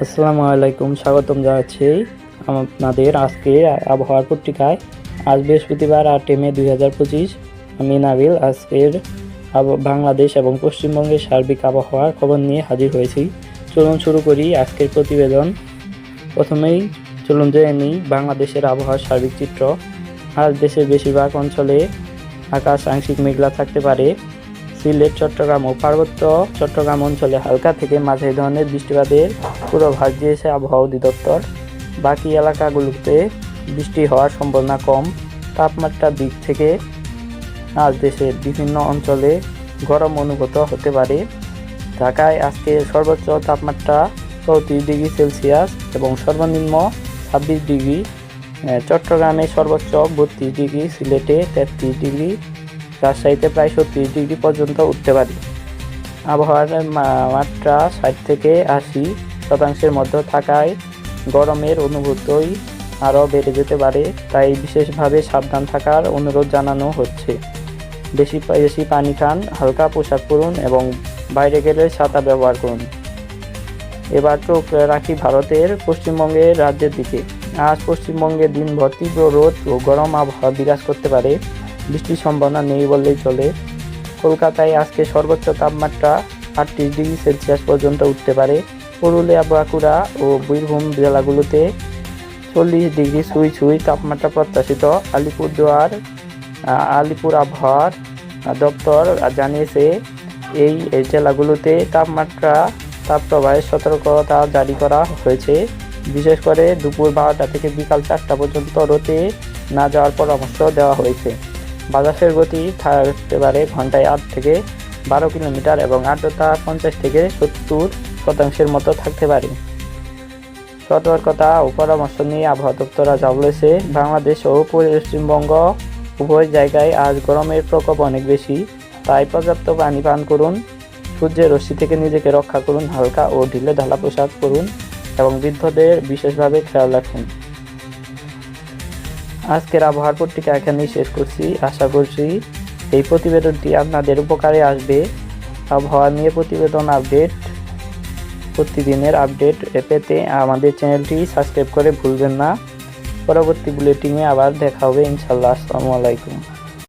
আসসালামু আলাইকুম, স্বাগতম জানাচ্ছি আপনাদের আজকে আবহাওয়ার পত্রিকায়। আজ বৃহস্পতিবার 8 মে 2025। আমি নাবিল আজকের বাংলাদেশ এবং পশ্চিমবঙ্গের সার্বিক আবহাওয়ার খবর নিয়ে হাজির হয়েছি। চলুন শুরু করি আজকের প্রতিবেদন। প্রথমেই চলুন জেনে নিই বাংলাদেশের আবহাওয়ার সার্বিক চিত্র। আজ দেশের বেশিরভাগ অঞ্চলে আকাশ আংশিক মেঘলা থাকতে পারে। সিলেট, চট্টগ্রাম ও পার্বত্য চট্টগ্রাম অঞ্চলে হালকা থেকে মাঝারি ধরনের বৃষ্টিপাতের পূর্বাভাস দিয়েছে আবহাওয়া অধিদপ্তর। বাকি এলাকাগুলোতে বৃষ্টি হওয়ার সম্ভাবনা কম। তাপমাত্রার দিক থেকে আজ দেশের বিভিন্ন অঞ্চলে গরম অনুভূত হতে পারে। ঢাকায় আজকে সর্বোচ্চ তাপমাত্রা 34 ডিগ্রি সেলসিয়াস এবং সর্বনিম্ন 26 ডিগ্রি। চট্টগ্রামে সর্বোচ্চ 32 ডিগ্রি, সিলেটে 33 ডিগ্রি, রাজশাহীতে প্রায় 36 ডিগ্রি পর্যন্ত উঠতে পারে। আবহাওয়ার মাত্রা 60 থেকে 80% মধ্যে থাকায় গরমের অনুভূতি আরও বেড়ে যেতে পারে, তাই বিশেষভাবে সাবধান থাকার অনুরোধ জানানো হচ্ছে। বেশি পানি খান, হালকা পোশাক পরুন এবং বাইরে গেলে ছাতা ব্যবহার করুন। এবার চোখ রাখি ভারতের পশ্চিমবঙ্গের রাজ্যের দিকে। আজ পশ্চিমবঙ্গে দিনভর তীব্র রোদ ও গরম আবহাওয়া বিরাজ করতে পারে। বৃষ্টির সম্ভাবনা নেই বললেই চলে। কলকাতায় আজকে সর্বোচ্চ তাপমাত্রা 38 ডিগ্রি সেলসিয়াস পর্যন্ত উঠতে পারে। পুরুলিয়া, বাঁকুড়া ও বীরভূম জেলাগুলোতে 40 ডিগ্রি ছুঁই তাপমাত্রা প্রত্যাশিত। আলিপুর আবহাওয়ার দপ্তর জানিয়েছে এই জেলাগুলোতে তাপপ্রবাহের সতর্কতা জারি করা হয়েছে। বিশেষ করে দুপুর 12টা থেকে বিকাল 4টা পর্যন্ত রোদে না যাওয়ার পরামর্শ দেওয়া হয়েছে। বাতাসের গতি থাকতে পারে ঘন্টায় 8 থেকে 12 কিলোমিটার এবং আর্দ্রতা 50 থেকে 70% মতো থাকতে পারে। সতর্কতা ও পরামর্শ নিয়ে আবহাওয়া দপ্তর যা বলেছে, বাংলাদেশ ও পশ্চিমবঙ্গ উভয় জায়গায় আজ গরমের প্রকোপ অনেক বেশি, তাই পর্যাপ্ত পানি পান করুন, সূর্যের রশ্মি থেকে নিজেকে রক্ষা করুন, হালকা ও ঢিলে ঢালা পোশাক পরুন এবং বৃদ্ধদের বিশেষভাবে খেয়াল রাখুন। আজকের আবহাওয়ার পত্রিকা এখানেই শেষ করছি। আশা করছি এই প্রতিবেদনটি আপনাদের উপকারে আসবে। আবহাওয়া নিয়ে প্রতিবেদন প্রতিদিনের আপডেট পেতে আমাদের চ্যানেলটি সাবস্ক্রাইব করে ভুলবেন না। পরবর্তী বুলেটিনে আবার দেখা হবে ইনশাল্লাহ। আসসালামু আলাইকুম।